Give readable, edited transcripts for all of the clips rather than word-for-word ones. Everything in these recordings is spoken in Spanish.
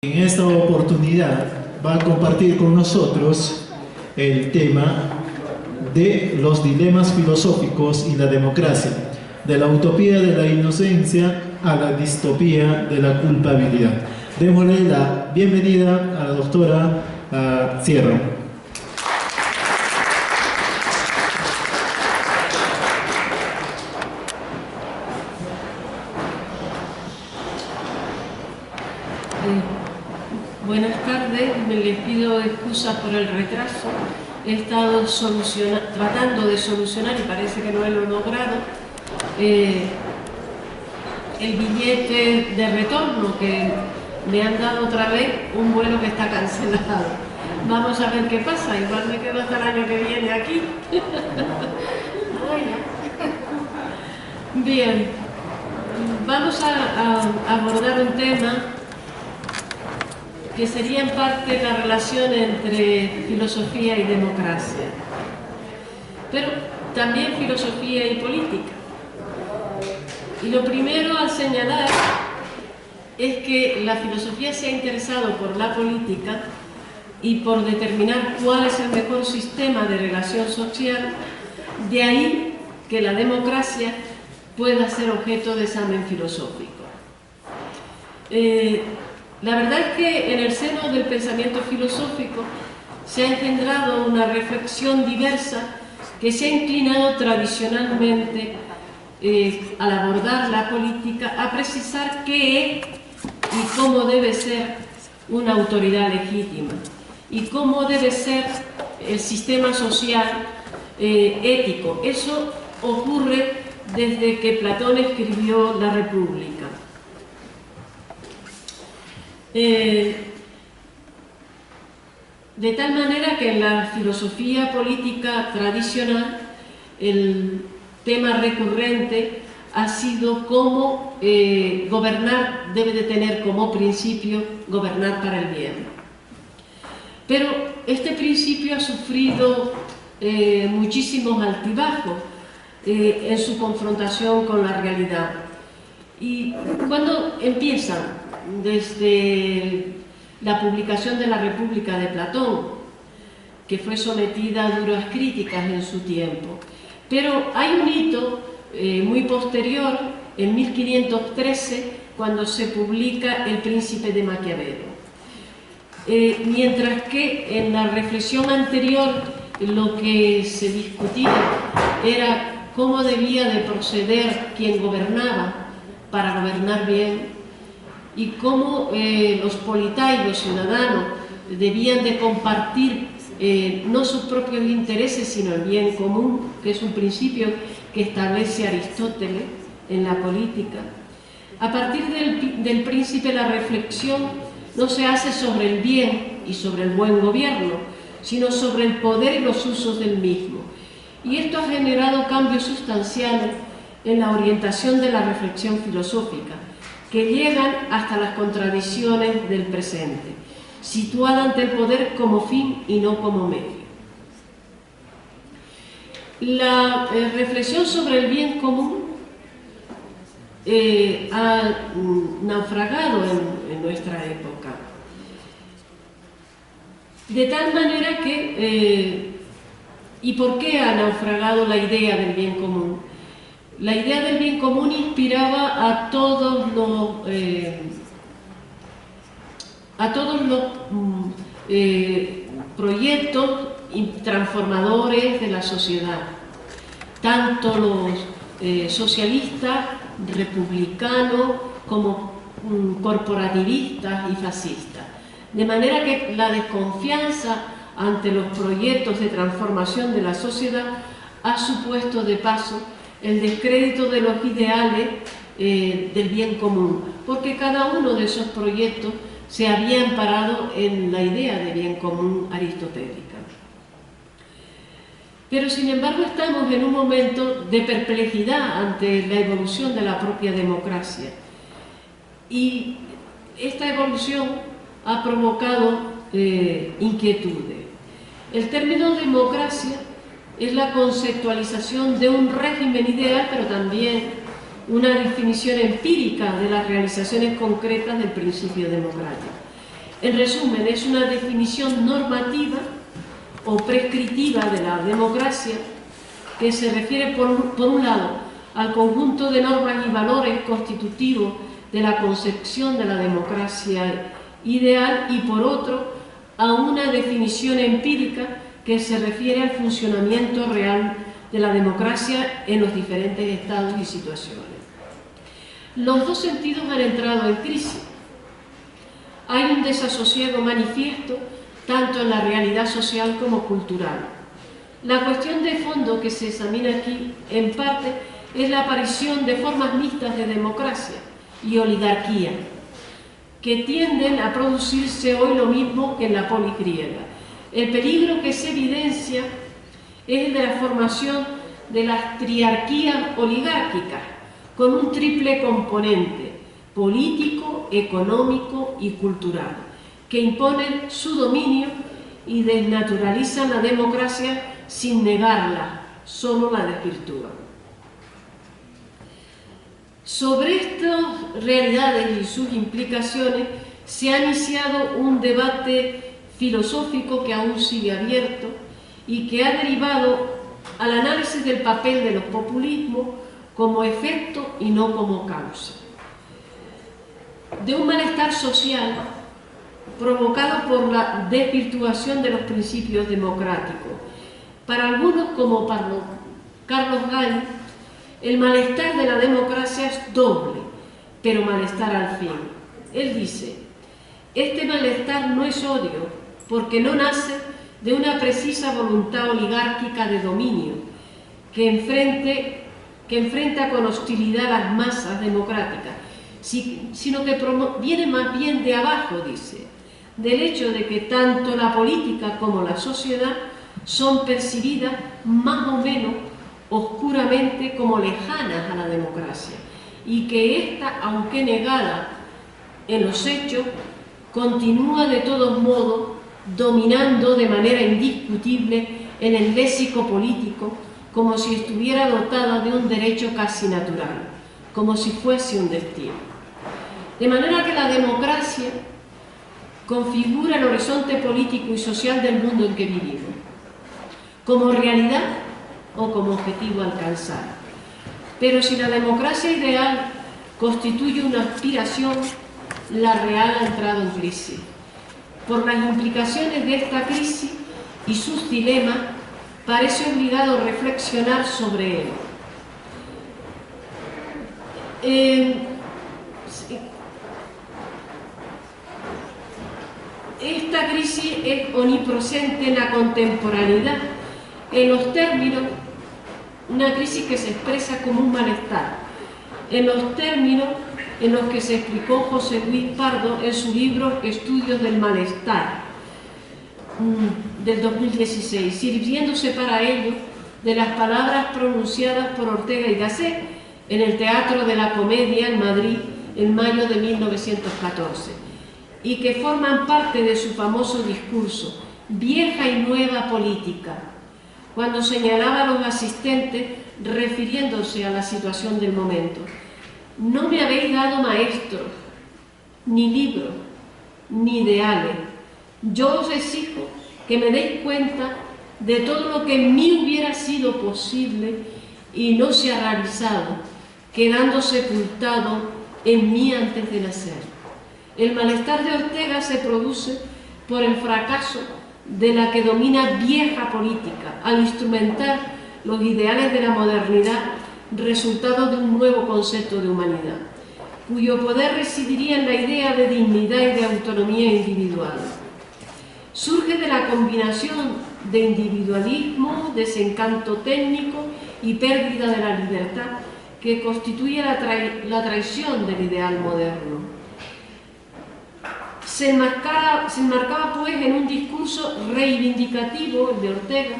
En esta oportunidad va a compartir con nosotros el tema de los dilemas filosóficos y la democracia, de la utopía de la inocencia a la distopía de la culpabilidad. Démosle la bienvenida a la doctora Sierra. Buenas tardes, les pido excusas por el retraso. He estado tratando de solucionar, y parece que no lo he logrado, el billete de retorno que me han dado otra vez, un vuelo que está cancelado. Vamos a ver qué pasa, igual me quedo hasta el año que viene aquí. Bien, vamos a abordar un tema que sería en parte la relación entre filosofía y democracia, pero también filosofía y política. Y lo primero a señalar es que la filosofía se ha interesado por la política y por determinar cuál es el mejor sistema de relación social, de ahí que la democracia pueda ser objeto de examen filosófico. La verdad es que en el seno del pensamiento filosófico se ha engendrado una reflexión diversa que se ha inclinado tradicionalmente al abordar la política a precisar qué es y cómo debe ser una autoridad legítima y cómo debe ser el sistema social ético. Eso ocurre desde que Platón escribió La República. De tal manera que en la filosofía política tradicional el tema recurrente ha sido cómo gobernar debe de tener como principio gobernar para el bien. Pero este principio ha sufrido muchísimos altibajos en su confrontación con la realidad. Y cuando empiezan desde la publicación de La República de Platón, que fue sometida a duras críticas en su tiempo. Pero hay un hito muy posterior, en 1513, cuando se publica El Príncipe de Maquiavelo. Mientras que en la reflexión anterior lo que se discutía era cómo debía de proceder quien gobernaba para gobernar bien, y cómo los politai, los ciudadanos, debían de compartir no sus propios intereses, sino el bien común, que es un principio que establece Aristóteles en la política. A partir del Príncipe, la reflexión no se hace sobre el bien y sobre el buen gobierno, sino sobre el poder y los usos del mismo. Y esto ha generado cambios sustanciales en la orientación de la reflexión filosófica, que llegan hasta las contradicciones del presente, situada ante el poder como fin y no como medio. La reflexión sobre el bien común ha naufragado en nuestra época, de tal manera que ¿y por qué ha naufragado la idea del bien común? La idea del bien común inspiraba a todos los proyectos transformadores de la sociedad, tanto los socialistas, republicanos, como corporativistas y fascistas. De manera que la desconfianza ante los proyectos de transformación de la sociedad ha supuesto de paso el descrédito de los ideales del bien común, porque cada uno de esos proyectos se había amparado en la idea de bien común aristotélica. Pero sin embargo estamos en un momento de perplejidad ante la evolución de la propia democracia, y esta evolución ha provocado inquietudes. El término democracia es la conceptualización de un régimen ideal, pero también una definición empírica de las realizaciones concretas del principio democrático. En resumen, es una definición normativa o prescriptiva de la democracia que se refiere, por un lado, al conjunto de normas y valores constitutivos de la concepción de la democracia ideal y, por otro, a una definición empírica que se refiere al funcionamiento real de la democracia en los diferentes estados y situaciones. Los dos sentidos han entrado en crisis. Hay un desasosiego manifiesto tanto en la realidad social como cultural. La cuestión de fondo que se examina aquí, en parte, es la aparición de formas mixtas de democracia y oligarquía, que tienden a producirse hoy lo mismo que en la polis griega. El peligro que se evidencia es el de la formación de las triarquías oligárquicas, con un triple componente: político, económico y cultural, que imponen su dominio y desnaturalizan la democracia sin negarla, solo la desvirtúan. Sobre estas realidades y sus implicaciones se ha iniciado un debate filosófico que aún sigue abierto y que ha derivado al análisis del papel de los populismos como efecto y no como causa, de un malestar social provocado por la desvirtuación de los principios democráticos. Para algunos, como para Carlos Gall, el malestar de la democracia es doble, pero malestar al fin. Él dice: este malestar no es odio, porque no nace de una precisa voluntad oligárquica de dominio, que enfrenta con hostilidad a las masas democráticas, sino que viene más bien de abajo, dice, del hecho de que tanto la política como la sociedad son percibidas más o menos oscuramente como lejanas a la democracia, y que ésta, aunque negada en los hechos, continúa de todos modos dominando de manera indiscutible en el léxico político, como si estuviera dotada de un derecho casi natural, como si fuese un destino. De manera que la democracia configura el horizonte político y social del mundo en que vivimos, como realidad o como objetivo a alcanzar. Pero si la democracia ideal constituye una aspiración, la real ha entrado en crisis. Por las implicaciones de esta crisis y sus dilemas, parece obligado a reflexionar sobre él. Esta crisis es omnipresente en la contemporaneidad, en los términos, una crisis que se expresa como un malestar, en los términos en los que se explicó José Luis Pardo en su libro Estudios del Malestar, del 2016, sirviéndose para ello de las palabras pronunciadas por Ortega y Gasset en el Teatro de la Comedia en Madrid en mayo de 1914, y que forman parte de su famoso discurso Vieja y Nueva Política, cuando señalaba a los asistentes refiriéndose a la situación del momento: no me habéis dado maestros, ni libros, ni ideales. Yo os exijo que me deis cuenta de todo lo que en mí hubiera sido posible y no se ha realizado, quedando sepultado en mí antes de nacer. El malestar de Ortega se produce por el fracaso de la que domina vieja política al instrumentar los ideales de la modernidad, resultado de un nuevo concepto de humanidad, cuyo poder residiría en la idea de dignidad y de autonomía individual. Surge de la combinación de individualismo, desencanto técnico y pérdida de la libertad que constituye la traición del ideal moderno. Se enmarcaba pues en un discurso reivindicativo, el de Ortega,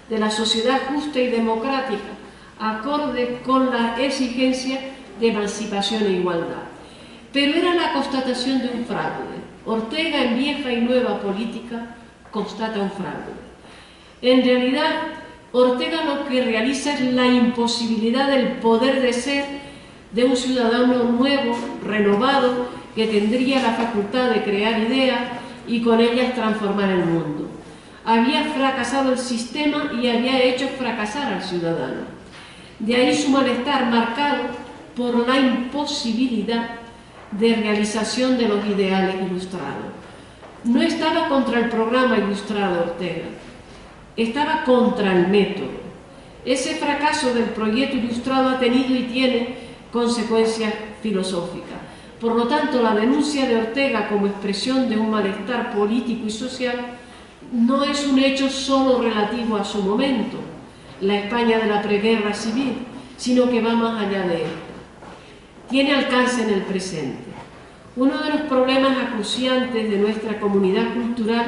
de la sociedad justa y democrática, acorde con la exigencia de emancipación e igualdad. Pero era la constatación de un fraude. Ortega, en Vieja y Nueva Política, constata un fraude. En realidad, Ortega lo que realiza es la imposibilidad del poder de ser de un ciudadano nuevo, renovado, que tendría la facultad de crear ideas y con ellas transformar el mundo. Había fracasado el sistema y había hecho fracasar al ciudadano. De ahí su malestar marcado por la imposibilidad de realización de los ideales ilustrados. No estaba contra el programa ilustrado Ortega, estaba contra el método. Ese fracaso del proyecto ilustrado ha tenido y tiene consecuencias filosóficas. Por lo tanto, la denuncia de Ortega como expresión de un malestar político y social no es un hecho solo relativo a su momento, la España de la preguerra civil, sino que va más allá de él. Tiene alcance en el presente. Uno de los problemas acuciantes de nuestra comunidad cultural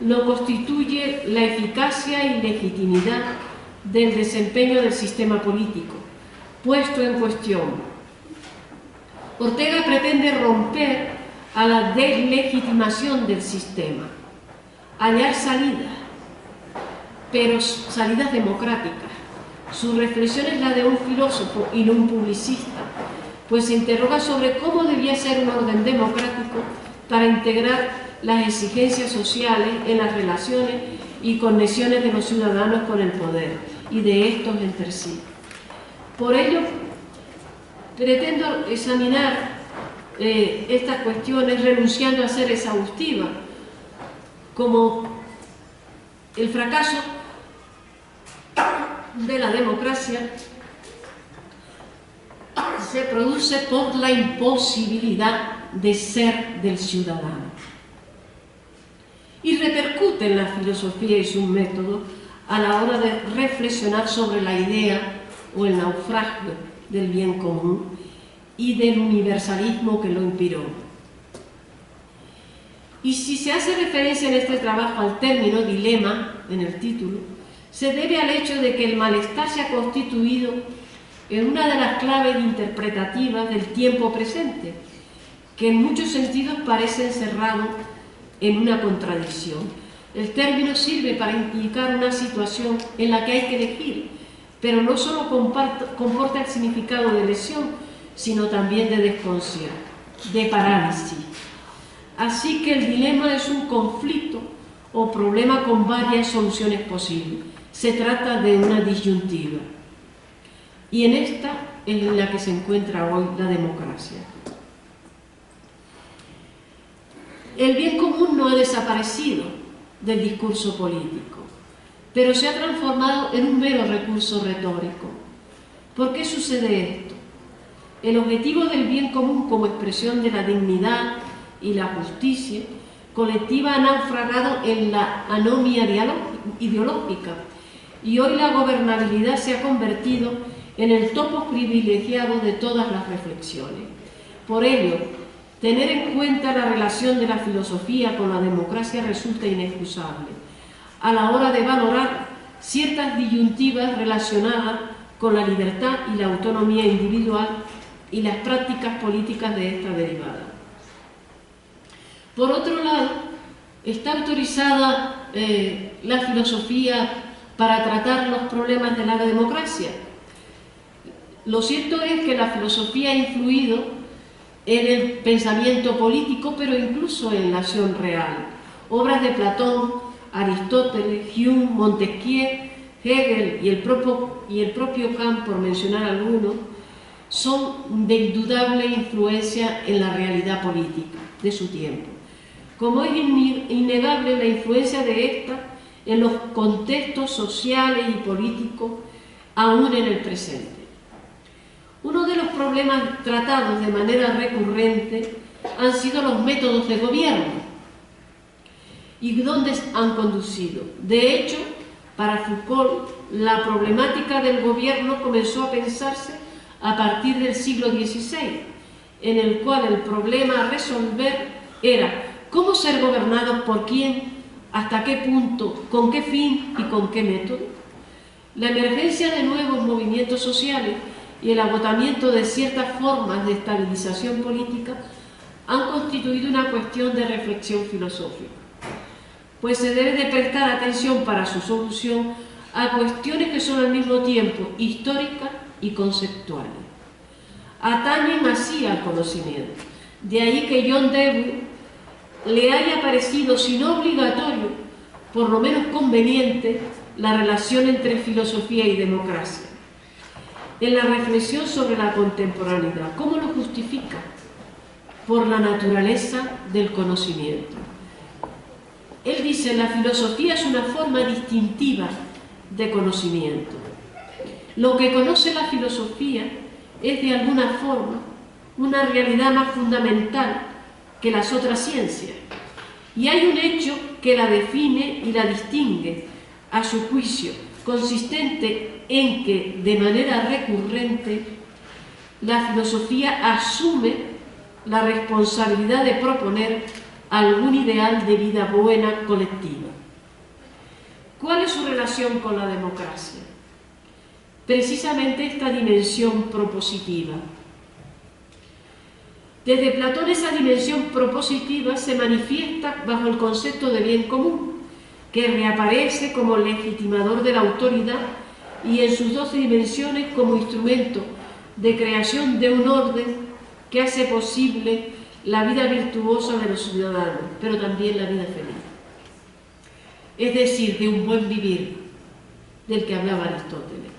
lo constituye la eficacia y legitimidad del desempeño del sistema político, puesto en cuestión. Ortega pretende romper a la deslegitimación del sistema, hallar salidas, pero salidas democráticas. Su reflexión es la de un filósofo y no un publicista, pues se interroga sobre cómo debía ser un orden democrático para integrar las exigencias sociales en las relaciones y conexiones de los ciudadanos con el poder y de estos entre sí. Por ello, pretendo examinar estas cuestiones renunciando a ser exhaustiva, como el fracaso de la democracia se produce por la imposibilidad de ser del ciudadano y repercute en la filosofía y sus métodos a la hora de reflexionar sobre la idea o el naufragio del bien común y del universalismo que lo inspiró. Y si se hace referencia en este trabajo al término dilema en el título, se debe al hecho de que el malestar se ha constituido en una de las claves interpretativas del tiempo presente, que en muchos sentidos parece encerrado en una contradicción. El término sirve para indicar una situación en la que hay que elegir, pero no solo comporta el significado de elección, sino también de desconcierto, de parálisis. Así que el dilema es un conflicto o problema con varias soluciones posibles. Se trata de una disyuntiva. Y en esta es en la que se encuentra hoy la democracia. El bien común no ha desaparecido del discurso político, pero se ha transformado en un mero recurso retórico. ¿Por qué sucede esto? El objetivo del bien común como expresión de la dignidad y la justicia colectiva ha naufragado en la anomia ideológica y hoy la gobernabilidad se ha convertido en el topo privilegiado de todas las reflexiones. Por ello, tener en cuenta la relación de la filosofía con la democracia resulta inexcusable a la hora de valorar ciertas disyuntivas relacionadas con la libertad y la autonomía individual y las prácticas políticas de esta derivada. Por otro lado, está autorizada la filosofía para tratar los problemas de la democracia. Lo cierto es que la filosofía ha influido en el pensamiento político, pero incluso en la acción real. Obras de Platón, Aristóteles, Hume, Montesquieu, Hegel y el propio Kant, por mencionar algunos, son de indudable influencia en la realidad política de su tiempo. Como es innegable la influencia de esta en los contextos sociales y políticos aún en el presente. Uno de los problemas tratados de manera recurrente han sido los métodos de gobierno y dónde han conducido. De hecho, para Foucault, la problemática del gobierno comenzó a pensarse a partir del siglo XVI, en el cual el problema a resolver era cómo ser gobernados por quién, hasta qué punto, con qué fin y con qué método. La emergencia de nuevos movimientos sociales y el agotamiento de ciertas formas de estabilización política han constituido una cuestión de reflexión filosófica, pues se debe de prestar atención para su solución a cuestiones que son al mismo tiempo históricas y conceptuales. Atañen así al conocimiento. De ahí que John Dewey le haya parecido, si no obligatorio, por lo menos conveniente, la relación entre filosofía y democracia. En la reflexión sobre la contemporaneidad, ¿cómo lo justifica? Por la naturaleza del conocimiento. Él dice, la filosofía es una forma distintiva de conocimiento. Lo que conoce la filosofía es de alguna forma una realidad más fundamental que las otras ciencias. Y hay un hecho que la define y la distingue, a su juicio, consistente en que, de manera recurrente, la filosofía asume la responsabilidad de proponer algún ideal de vida buena colectiva. ¿Cuál es su relación con la democracia? Precisamente esta dimensión propositiva. Desde Platón esa dimensión propositiva se manifiesta bajo el concepto de bien común, que reaparece como legitimador de la autoridad y en sus 12 dimensiones como instrumento de creación de un orden que hace posible la vida virtuosa de los ciudadanos, pero también la vida feliz. Es decir, de un buen vivir, del que hablaba Aristóteles.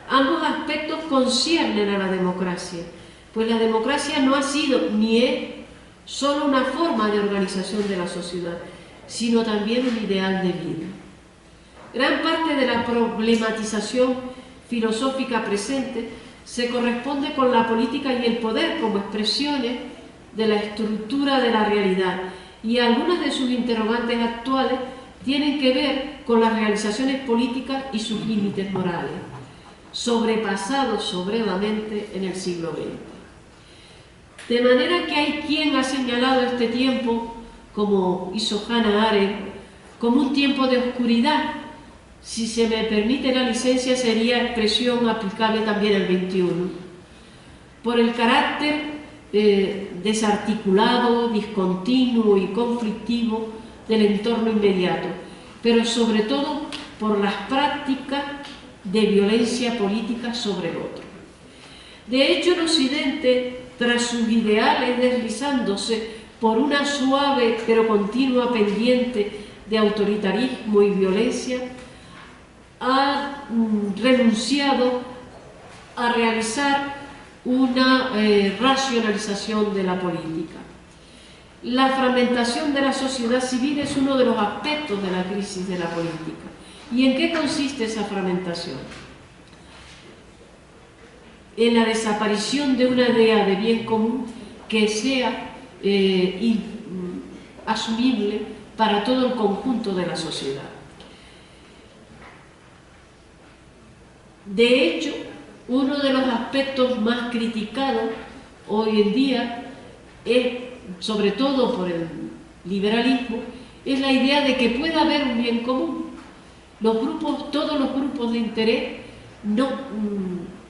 Ambos aspectos conciernen a la democracia, pues la democracia no ha sido ni es solo una forma de organización de la sociedad, sino también un ideal de vida. Gran parte de la problematización filosófica presente se corresponde con la política y el poder como expresiones de la estructura de la realidad, y algunas de sus interrogantes actuales tienen que ver con las realizaciones políticas y sus límites morales, sobrepasados soberanamente en el siglo XX. De manera que hay quien ha señalado este tiempo, como hizo Hannah Arendt, como un tiempo de oscuridad. Si se me permite la licencia, sería expresión aplicable también al XXI, por el carácter desarticulado, discontinuo y conflictivo del entorno inmediato, pero sobre todo por las prácticas de violencia política sobre el otro. De hecho, en Occidente, tras sus ideales deslizándose por una suave pero continua pendiente de autoritarismo y violencia, ha renunciado a realizar una racionalización de la política. La fragmentación de la sociedad civil es uno de los aspectos de la crisis de la política. ¿Y en qué consiste esa fragmentación? En la desaparición de una idea de bien común que sea asumible para todo el conjunto de la sociedad. De hecho, uno de los aspectos más criticados hoy en día, sobre todo por el liberalismo, es la idea de que pueda haber un bien común. Todos los grupos de interés no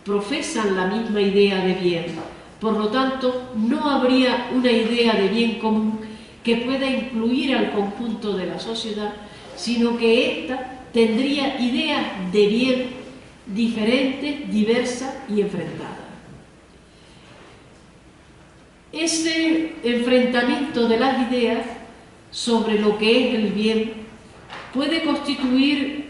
profesan la misma idea de bien. Por lo tanto, no habría una idea de bien común que pueda incluir al conjunto de la sociedad, sino que ésta tendría ideas de bien diferentes, diversas y enfrentadas. Ese enfrentamiento de las ideas sobre lo que es el bien puede constituir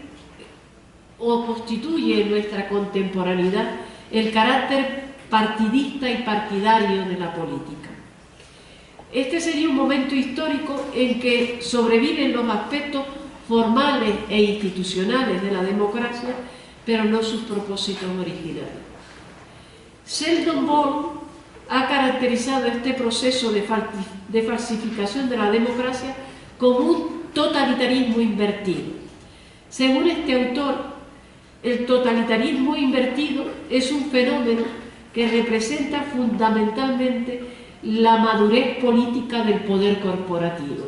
o constituye en nuestra contemporaneidad el carácter partidista y partidario de la política. Este sería un momento histórico en que sobreviven los aspectos formales e institucionales de la democracia, pero no sus propósitos originales. Sheldon Ball ha caracterizado este proceso de falsificación de la democracia como un totalitarismo invertido. Según este autor, el totalitarismo invertido es un fenómeno que representa fundamentalmente la madurez política del poder corporativo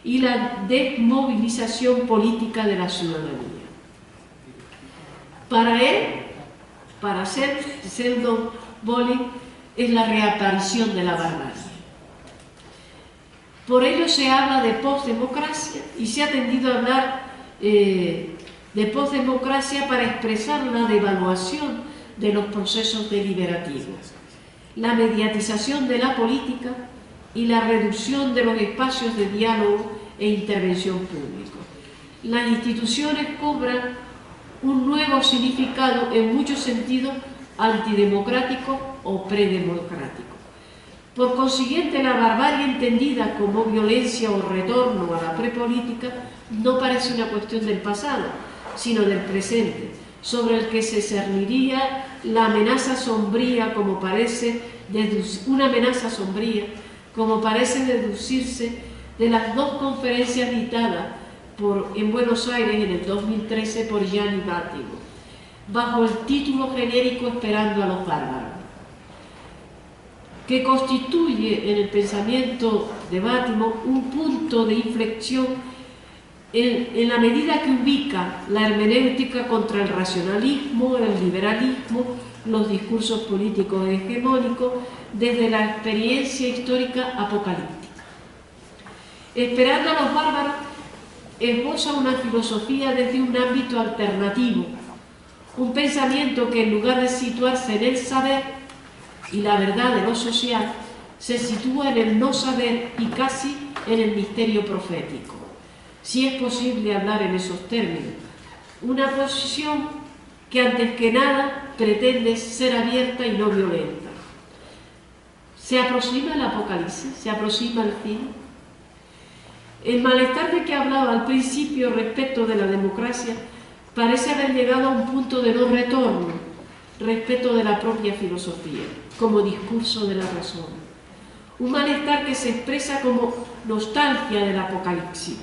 y la desmovilización política de la ciudadanía. Para él, para Sheldon Ball, es la reaparición de la barbarie. Por ello se habla de postdemocracia y se ha tendido a hablar de postdemocracia para expresar la devaluación de los procesos deliberativos, la mediatización de la política y la reducción de los espacios de diálogo e intervención público. Las instituciones cobran un nuevo significado, en muchos sentidos antidemocrático o predemocrático. Por consiguiente, la barbarie entendida como violencia o retorno a la prepolítica no parece una cuestión del pasado, sino del presente, sobre el que se cerniría la amenaza sombría, como parece deducirse de las dos conferencias dictadas en Buenos Aires en el 2013 por Gianni Bátimo, bajo el título genérico Esperando a los bárbaros, que constituye en el pensamiento de Bátimo un punto de inflexión en la medida que ubica la hermenéutica contra el racionalismo, el liberalismo, los discursos políticos hegemónicos, desde la experiencia histórica apocalíptica. Esperando a los bárbaros esboza una filosofía desde un ámbito alternativo, un pensamiento que en lugar de situarse en el saber y la verdad de lo social, se sitúa en el no saber y casi en el misterio profético, si es posible hablar en esos términos. Una posición que antes que nada pretende ser abierta y no violenta. Se aproxima el apocalipsis, se aproxima el fin. El malestar de que hablaba al principio respecto de la democracia parece haber llegado a un punto de no retorno respecto de la propia filosofía, como discurso de la razón. Un malestar que se expresa como nostalgia del apocalipsis.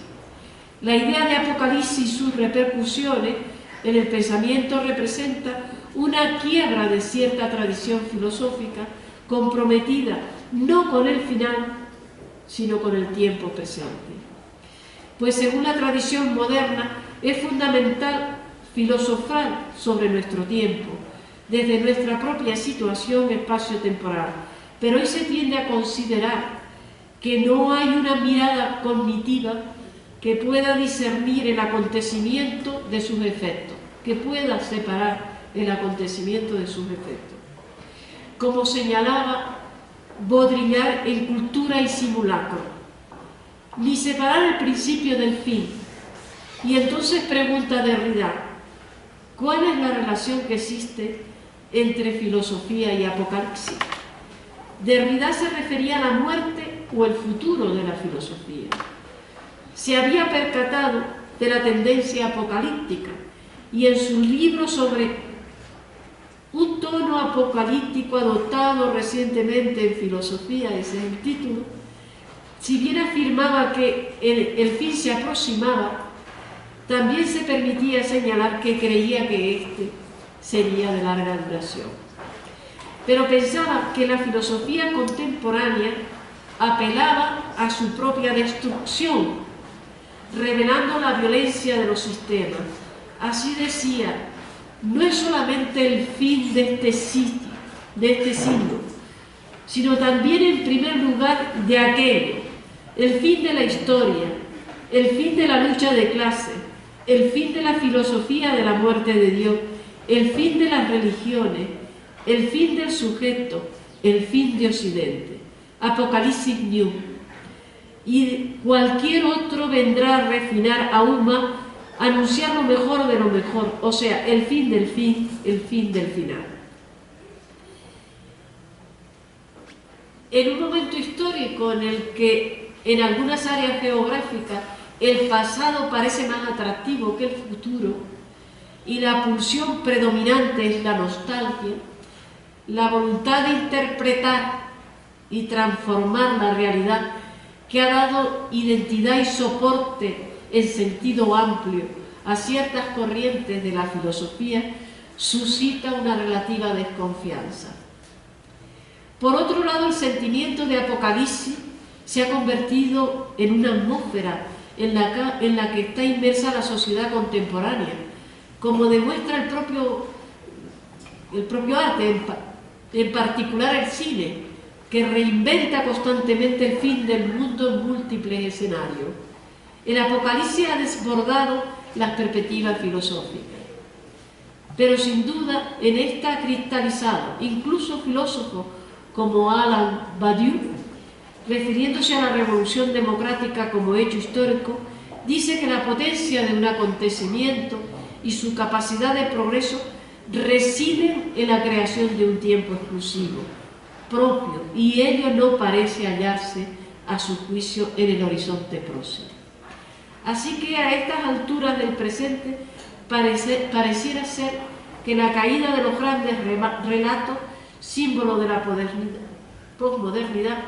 La idea de apocalipsis y sus repercusiones en el pensamiento representa una quiebra de cierta tradición filosófica comprometida no con el final, sino con el tiempo presente. Pues según la tradición moderna, es fundamental filosofar sobre nuestro tiempo, desde nuestra propia situación espacio-temporal, pero hoy se tiende a considerar que no hay una mirada cognitiva que pueda discernir el acontecimiento de sus efectos, que pueda separar el acontecimiento de sus efectos. Como señalaba Baudrillard en Cultura y Simulacro, ni separar el principio del fin. Y entonces pregunta Derrida, ¿cuál es la relación que existe entre filosofía y apocalipsis? Derrida se refería a la muerte o el futuro de la filosofía. Se había percatado de la tendencia apocalíptica y en su libro sobre un tono apocalíptico adoptado recientemente en filosofía, ese es el título, si bien afirmaba que el fin se aproximaba, también se permitía señalar que creía que este sería de larga duración. Pero pensaba que la filosofía contemporánea apelaba a su propia destrucción, revelando la violencia de los sistemas. Así decía, no es solamente el fin de este siglo, sino también en primer lugar de aquello, el fin de la historia, el fin de la lucha de clase, el fin de la filosofía de la muerte de Dios, el fin de las religiones, el fin del sujeto, el fin de Occidente. Apocalipsis New. Y cualquier otro vendrá a refinar aún más, a anunciar lo mejor de lo mejor, o sea, el fin del fin, el fin del final. En un momento histórico en el que en algunas áreas geográficas el pasado parece más atractivo que el futuro y la pulsión predominante es la nostalgia, la voluntad de interpretar y transformar la realidad que ha dado identidad y soporte en sentido amplio a ciertas corrientes de la filosofía, suscita una relativa desconfianza. Por otro lado, el sentimiento de apocalipsis se ha convertido en una atmósfera en la que está inmersa la sociedad contemporánea, como demuestra el propio arte, en particular el cine, que reinventa constantemente el fin del mundo en múltiples escenarios. El apocalipsis ha desbordado las perspectivas filosóficas, pero sin duda en esta ha cristalizado, incluso filósofos como Alain Badiou refiriéndose a la Revolución Democrática como hecho histórico, dice que la potencia de un acontecimiento y su capacidad de progreso residen en la creación de un tiempo exclusivo, propio, y ello no parece hallarse, a su juicio, en el horizonte próximo. Así que a estas alturas del presente pareciera ser que la caída de los grandes relatos, símbolo de la posmodernidad,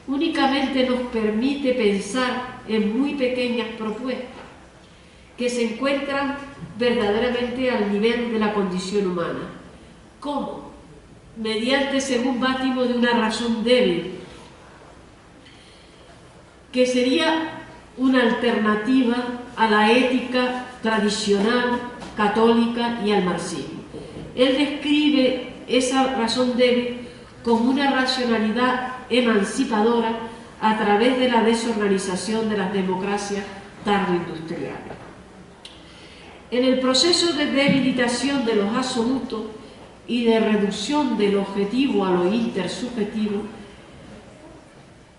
únicamente nos permite pensar en muy pequeñas propuestas que se encuentran verdaderamente al nivel de la condición humana. ¿Cómo? Mediante, según Bátimo, de una razón débil, que sería una alternativa a la ética tradicional, católica y al marxismo. Él describe esa razón débil como una racionalidad emancipadora a través de la desorganización de las democracias tardoindustriales. En el proceso de debilitación de los absolutos y de reducción del objetivo a lo intersubjetivo,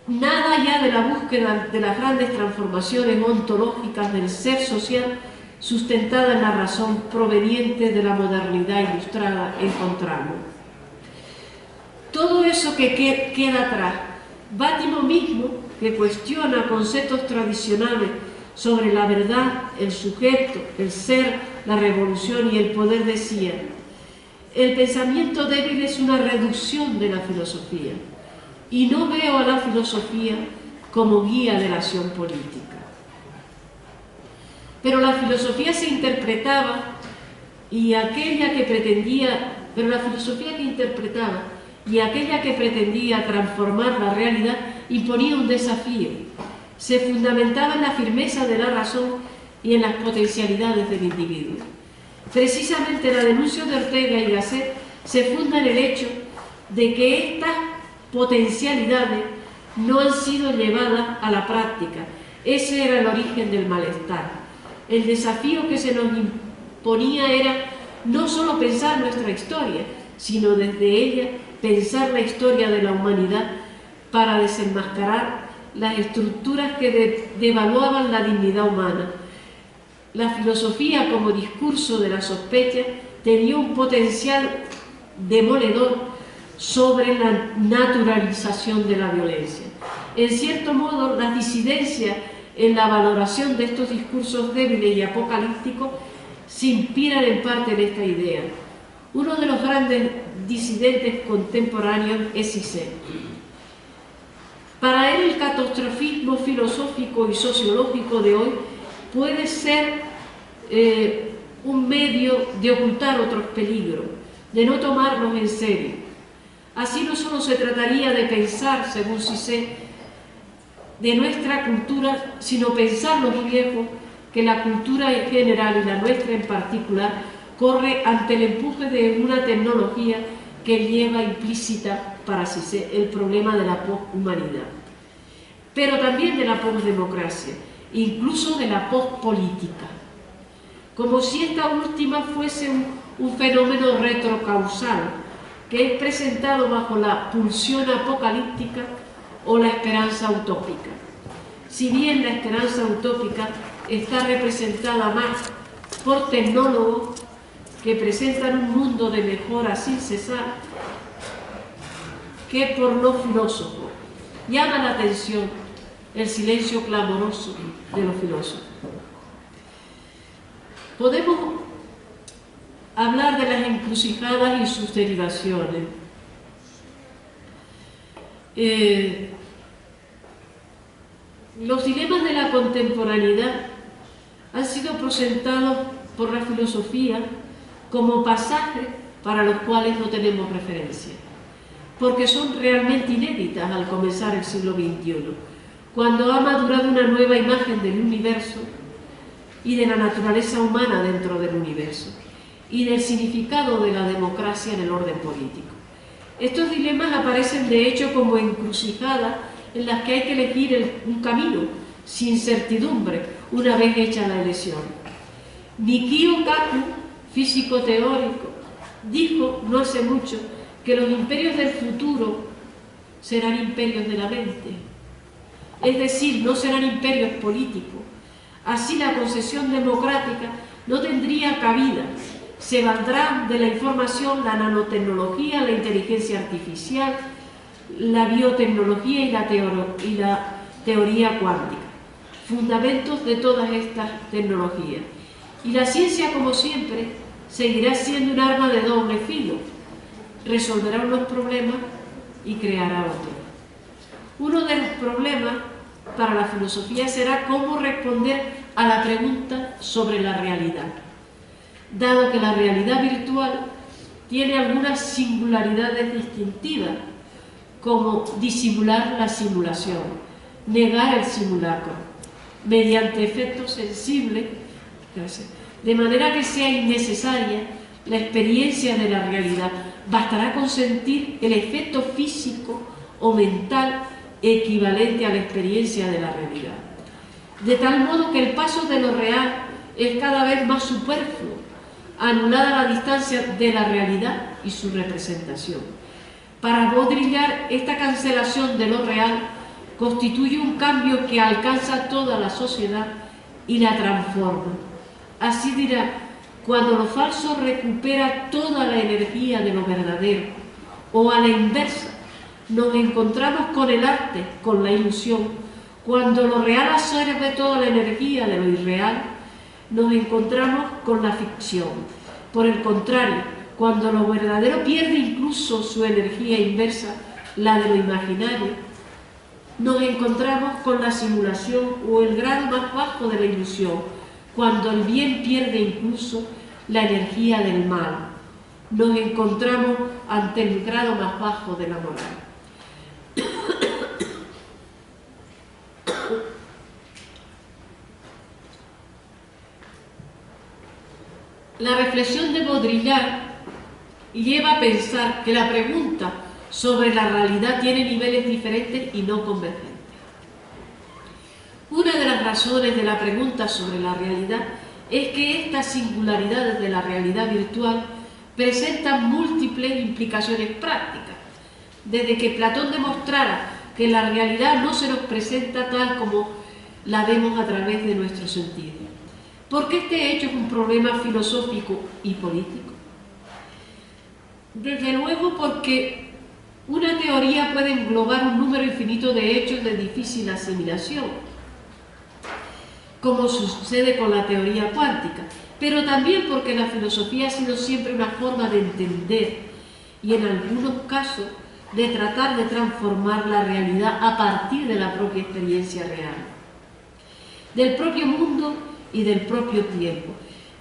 nada ya de la búsqueda de las grandes transformaciones ontológicas del ser social sustentada en la razón proveniente de la modernidad ilustrada encontramos. Todo eso que queda atrás, Bátimo mismo, que cuestiona conceptos tradicionales sobre la verdad, el sujeto, el ser, la revolución y el poder, decía: el pensamiento débil es una reducción de la filosofía, y no veo a la filosofía como guía de la acción política. Pero la filosofía se interpretaba y aquella que pretendía transformar la realidad imponía un desafío. Se fundamentaba en la firmeza de la razón y en las potencialidades del individuo. Precisamente la denuncia de Ortega y Gasset se funda en el hecho de que estas potencialidades no han sido llevadas a la práctica. Ese era el origen del malestar. El desafío que se nos imponía era no solo pensar nuestra historia, sino desde ella pensar la historia de la humanidad para desenmascarar las estructuras que devaluaban la dignidad humana. La filosofía, como discurso de la sospecha, tenía un potencial demoledor sobre la naturalización de la violencia. En cierto modo, las disidencias en la valoración de estos discursos débiles y apocalípticos se inspiran en parte en esta idea. Uno de los grandes disidentes contemporáneos es Cissé. Para él, el catastrofismo filosófico y sociológico de hoy puede ser un medio de ocultar otros peligros, de no tomarlos en serio. Así no solo se trataría de pensar, según Cissé, de nuestra cultura, sino pensar los riesgos que la cultura en general y la nuestra en particular corre ante el empuje de una tecnología que lleva implícita para Cissé el problema de la poshumanidad, pero también de la posdemocracia, incluso de la pospolítica, como si esta última fuese un fenómeno retrocausal que es presentado bajo la pulsión apocalíptica o la esperanza utópica. Si bien la esperanza utópica está representada más por tecnólogos que presentan un mundo de mejora sin cesar que por los filósofos, llama la atención el silencio clamoroso de los filósofos. Podemos hablar de las encrucijadas y sus derivaciones. Los dilemas de la contemporaneidad han sido presentados por la filosofía como pasajes para los cuales no tenemos referencia, porque son realmente inéditas al comenzar el siglo XXI, cuando ha madurado una nueva imagen del universo y de la naturaleza humana dentro del universo, y del significado de la democracia en el orden político. Estos dilemas aparecen de hecho como encrucijadas en las que hay que elegir un camino sin certidumbre una vez hecha la elección. Mikio Kaku, físico teórico, dijo no hace mucho que los imperios del futuro serán imperios de la mente. es decir, no serán imperios políticos. Así la concesión democrática no tendría cabida. Se valdrán de la información la nanotecnología, la inteligencia artificial, la biotecnología y la teoría cuántica, fundamentos de todas estas tecnologías. Y la ciencia, como siempre, seguirá siendo un arma de doble filo. Resolverá unos problemas y creará otros. Uno de los problemas para la filosofía será cómo responder a la pregunta sobre la realidad, dado que la realidad virtual tiene algunas singularidades distintivas, como disimular la simulación, negar el simulacro, mediante efectos sensibles, de manera que sea innecesaria la experiencia de la realidad. Bastará con sentir el efecto físico o mental equivalente a la experiencia de la realidad. De tal modo que el paso de lo real es cada vez más superfluo, anulada la distancia de la realidad y su representación. Para Baudrillard, esta cancelación de lo real constituye un cambio que alcanza a toda la sociedad y la transforma. Así dirá: cuando lo falso recupera toda la energía de lo verdadero, o a la inversa, nos encontramos con el arte, con la ilusión. Cuando lo real absorbe toda la energía de lo irreal, nos encontramos con la ficción. Por el contrario, cuando lo verdadero pierde incluso su energía inversa, la de lo imaginario, nos encontramos con la simulación o el grado más bajo de la ilusión, cuando el bien pierde incluso la energía del mal. Nos encontramos ante el grado más bajo de la moral. La reflexión de Baudrillard lleva a pensar que la pregunta sobre la realidad tiene niveles diferentes y no convergentes. Una de las razones de la pregunta sobre la realidad es que estas singularidades de la realidad virtual presentan múltiples implicaciones prácticas. Desde que Platón demostrara que la realidad no se nos presenta tal como la vemos a través de nuestros sentidos. ¿Por qué este hecho es un problema filosófico y político? Desde luego porque una teoría puede englobar un número infinito de hechos de difícil asimilación, como sucede con la teoría cuántica, pero también porque la filosofía ha sido siempre una forma de entender y en algunos casos de tratar de transformar la realidad a partir de la propia experiencia real, del propio mundo y del propio tiempo.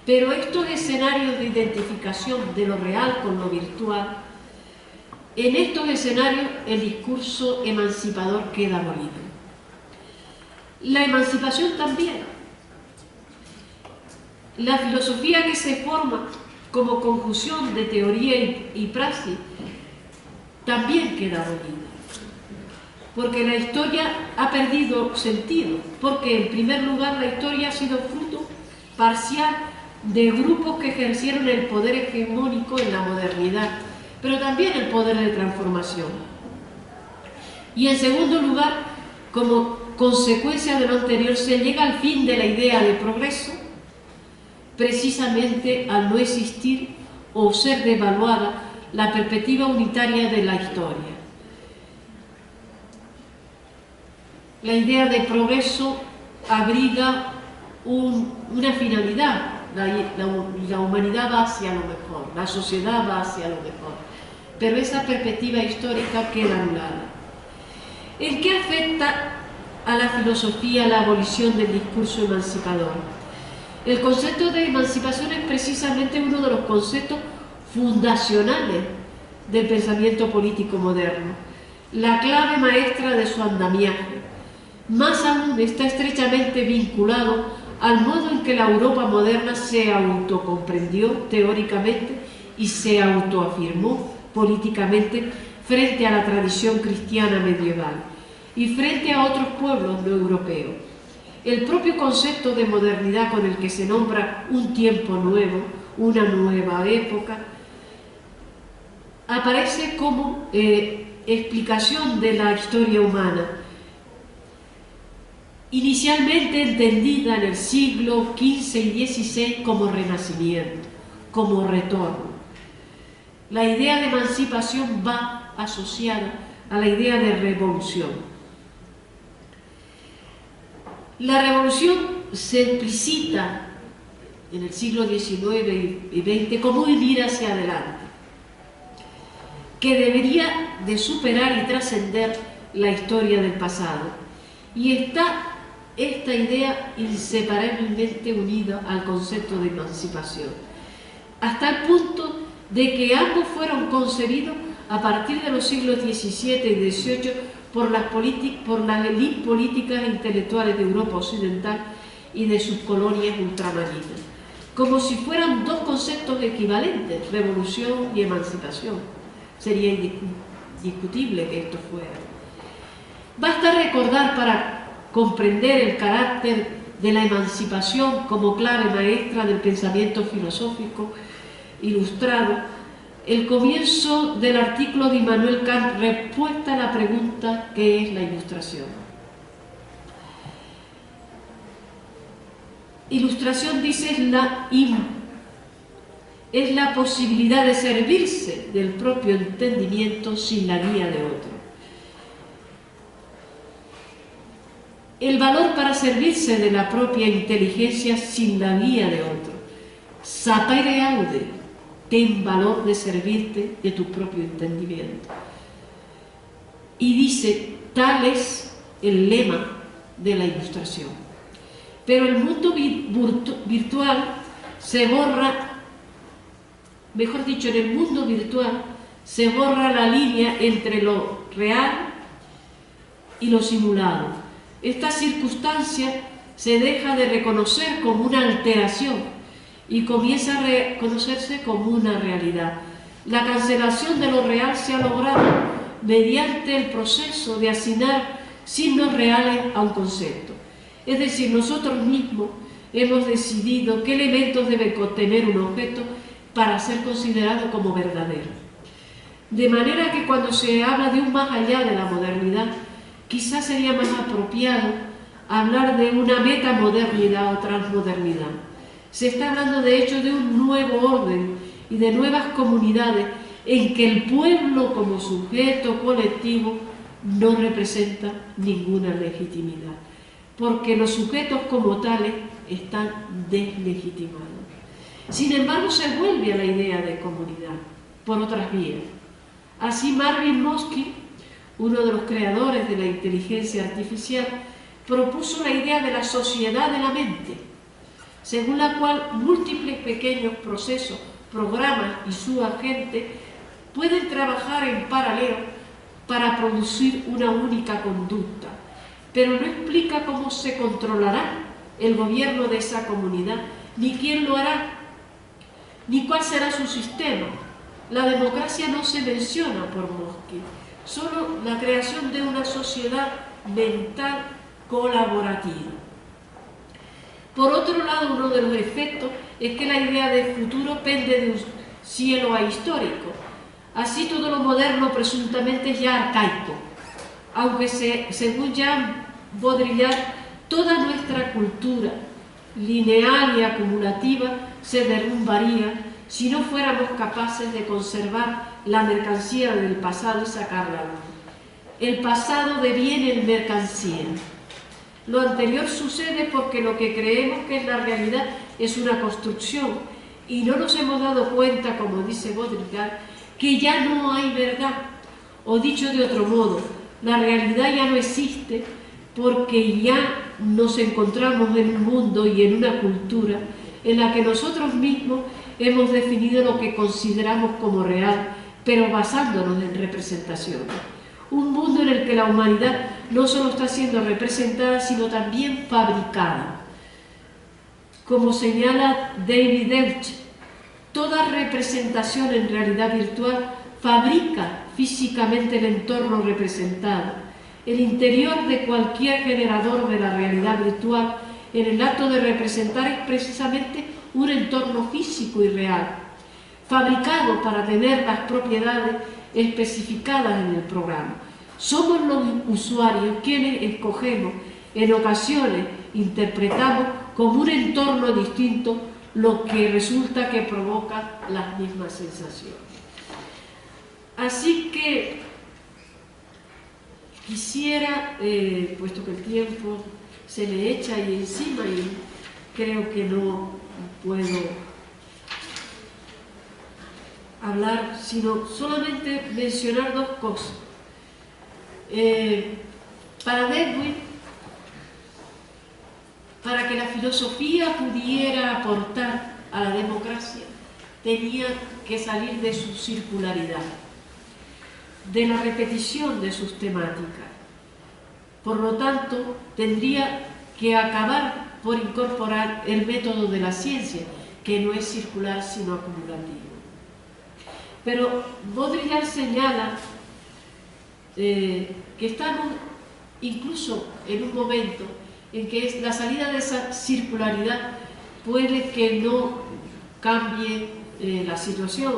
Pero estos escenarios de identificación de lo real con lo virtual, en estos escenarios el discurso emancipador queda abolido. La emancipación también. La filosofía que se forma como conjunción de teoría y praxis también queda abolida. Porque la historia ha perdido sentido, porque en primer lugar la historia ha sido fruto parcial de grupos que ejercieron el poder hegemónico en la modernidad, pero también el poder de transformación. Y en segundo lugar, como consecuencia de lo anterior, se llega al fin de la idea de progreso, precisamente al no existir o ser devaluada la perspectiva unitaria de la historia. La idea de progreso abriga una finalidad. La humanidad va hacia lo mejor, la sociedad va hacia lo mejor, pero esa perspectiva histórica queda anulada. ¿En qué afecta a la filosofía la abolición del discurso emancipador? El concepto de emancipación es precisamente uno de los conceptos fundacionales del pensamiento político moderno, la clave maestra de su andamiaje. Más aún está estrechamente vinculado al modo en que la Europa moderna se autocomprendió teóricamente y se autoafirmó políticamente frente a la tradición cristiana medieval y frente a otros pueblos no europeos. El propio concepto de modernidad con el que se nombra un tiempo nuevo, una nueva época, aparece como explicación de la historia humana. inicialmente entendida en el siglo XV y XVI como renacimiento, como retorno. La idea de emancipación va asociada a la idea de revolución. La revolución se explicita en el siglo XIX y XX como un ir hacia adelante, que debería de superar y trascender la historia del pasado. Y está esta idea inseparablemente unida al concepto de emancipación, hasta el punto de que ambos fueron concebidos a partir de los siglos XVII y XVIII por las élites políticas e intelectuales de Europa Occidental y de sus colonias ultramarinas, como si fueran dos conceptos equivalentes, revolución y emancipación. Sería indiscutible que esto fuera. Basta recordar para comprender el carácter de la emancipación como clave maestra del pensamiento filosófico ilustrado, el comienzo del artículo de Immanuel Kant, respuesta a la pregunta ¿qué es la ilustración? Ilustración, dice, es la posibilidad de servirse del propio entendimiento sin la guía de otro. El valor para servirse de la propia inteligencia sin la guía de otro. Sapere aude, ten valor de servirte de tu propio entendimiento. Y dice, tal es el lema de la ilustración. Pero el mundo virtual se borra, mejor dicho, en el mundo virtual se borra la línea entre lo real y lo simulado. Esta circunstancia se deja de reconocer como una alteración y comienza a reconocerse como una realidad. La cancelación de lo real se ha logrado mediante el proceso de asignar signos reales a un concepto. Es decir, nosotros mismos hemos decidido qué elementos debe contener un objeto para ser considerado como verdadero. De manera que cuando se habla de un más allá de la modernidad, quizás sería más apropiado hablar de una metamodernidad o transmodernidad. Se está hablando de hecho de un nuevo orden y de nuevas comunidades en que el pueblo como sujeto colectivo no representa ninguna legitimidad, porque los sujetos como tales están deslegitimados. Sin embargo, se vuelve a la idea de comunidad por otras vías. Así Marvin Minsky, uno de los creadores de la inteligencia artificial, propuso la idea de la sociedad de la mente, según la cual múltiples pequeños procesos, programas y su agente pueden trabajar en paralelo para producir una única conducta, pero no explica cómo se controlará el gobierno de esa comunidad, ni quién lo hará, ni cuál será su sistema. La democracia no se menciona por Minsky, solo la creación de una sociedad mental colaborativa. Por otro lado, uno de los efectos es que la idea de futuro pende de un cielo ahistórico. Así todo lo moderno presuntamente es ya arcaico, aunque según Jean Baudrillard, toda nuestra cultura lineal y acumulativa se derrumbaría si no fuéramos capaces de conservar la mercancía del pasado y sacarla a luz. El pasado deviene en mercancía. Lo anterior sucede porque lo que creemos que es la realidad es una construcción y no nos hemos dado cuenta, como dice Baudrillard, que ya no hay verdad. O dicho de otro modo, la realidad ya no existe porque ya nos encontramos en un mundo y en una cultura en la que nosotros mismos hemos definido lo que consideramos como real, pero basándonos en representaciones. Un mundo en el que la humanidad no solo está siendo representada, sino también fabricada. Como señala David Deutsch, toda representación en realidad virtual fabrica físicamente el entorno representado. El interior de cualquier generador de la realidad virtual en el acto de representar es precisamente un entorno físico y real, fabricado para tener las propiedades especificadas en el programa. Somos los usuarios quienes escogemos en ocasiones interpretamos como un entorno distinto, lo que resulta que provoca las mismas sensaciones. Así que quisiera, puesto que el tiempo se me echa ahí encima y creo que no puedo hablar, sino solamente mencionar dos cosas. Para Darwin, para que la filosofía pudiera aportar a la democracia, tenía que salir de su circularidad, de la repetición de sus temáticas. Por lo tanto, tendría que acabar por incorporar el método de la ciencia, que no es circular sino acumulativo. Pero Baudrillard señala que estamos incluso en un momento en que la salida de esa circularidad puede que no cambie la situación.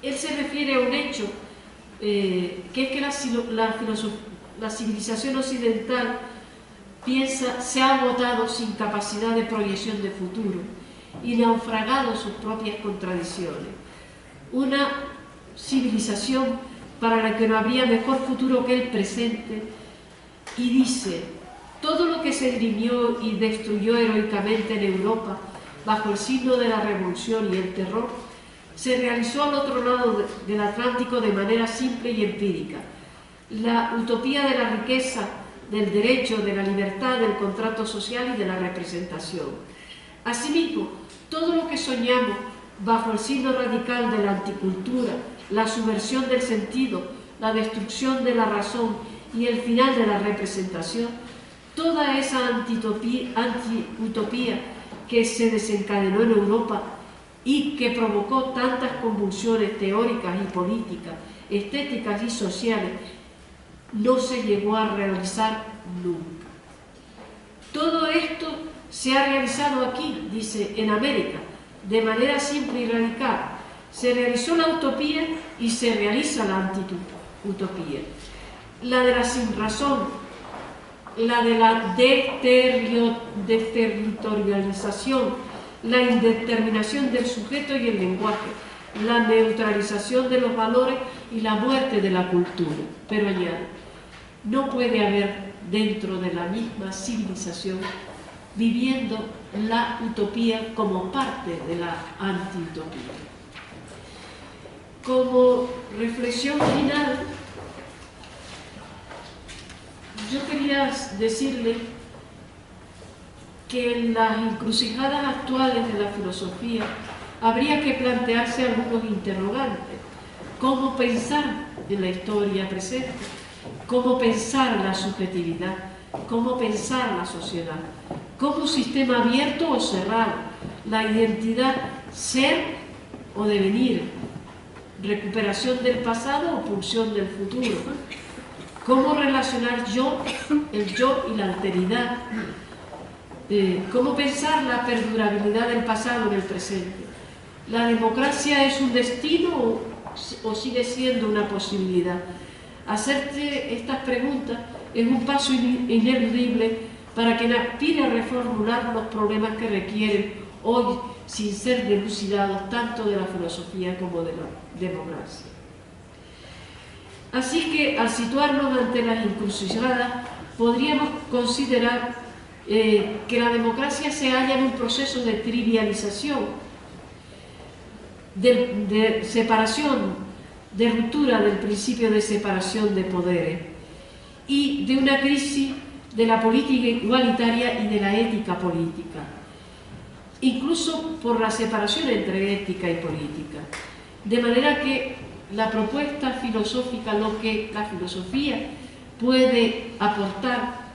Él se refiere a un hecho, que es que la civilización occidental se ha agotado sin capacidad de proyección de futuro y naufragado sus propias contradicciones. Una civilización para la que no habría mejor futuro que el presente, y dice: todo lo que se dirimió y destruyó heroicamente en Europa bajo el signo de la revolución y el terror se realizó al otro lado del Atlántico de manera simple y empírica. La utopía de la riqueza, del derecho, de la libertad, del contrato social y de la representación. Asimismo, todo lo que soñamos bajo el signo radical de la anticultura, la subversión del sentido, la destrucción de la razón y el final de la representación, toda esa antiutopía que se desencadenó en Europa y que provocó tantas convulsiones teóricas y políticas, estéticas y sociales, no se llegó a realizar nunca. Todo esto se ha realizado aquí, dice, en América, de manera simple y radical. Se realizó la utopía y se realiza la antiutopía. La de la sinrazón, la de la desterritorialización, la indeterminación del sujeto y el lenguaje, la neutralización de los valores y la muerte de la cultura. Pero añade, no puede haber dentro de la misma civilización viviendo la utopía como parte de la antiutopía. Como reflexión final, yo quería decirle que en las encrucijadas actuales de la filosofía habría que plantearse algunos interrogantes. ¿Cómo pensar en la historia presente? ¿Cómo pensar la subjetividad? ¿Cómo pensar la sociedad? ¿Como un sistema abierto o cerrado? La identidad, ser o devenir, recuperación del pasado o pulsión del futuro. ¿Cómo relacionar el yo y la alteridad? ¿Cómo pensar la perdurabilidad del pasado en el presente? ¿La democracia es un destino o sigue siendo una posibilidad? Hacerte estas preguntas es un paso ineludible para quien aspire a reformular los problemas que requieren hoy, sin ser dilucidados tanto de la filosofía como de la democracia. Así que, al situarnos ante las encrucijadas, podríamos considerar que la democracia se halla en un proceso de trivialización, de separación, de ruptura del principio de separación de poderes y de una crisis de la política igualitaria y de la ética política, incluso por la separación entre ética y política. De manera que la propuesta filosófica, lo que la filosofía puede aportar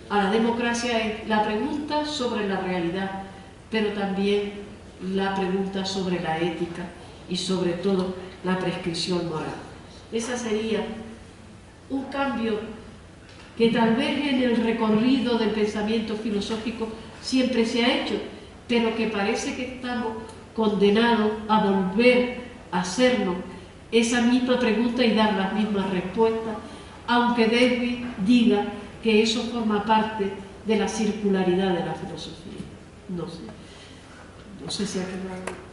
a la democracia es la pregunta sobre la realidad, pero también la pregunta sobre la ética y sobre todo la prescripción moral. Ese sería un cambio que tal vez en el recorrido del pensamiento filosófico siempre se ha hecho, pero que parece que estamos condenados a volver a hacernos esa misma pregunta y dar las mismas respuestas aunque Dewey diga que eso forma parte de la circularidad de la filosofía. No sé si ha quedado...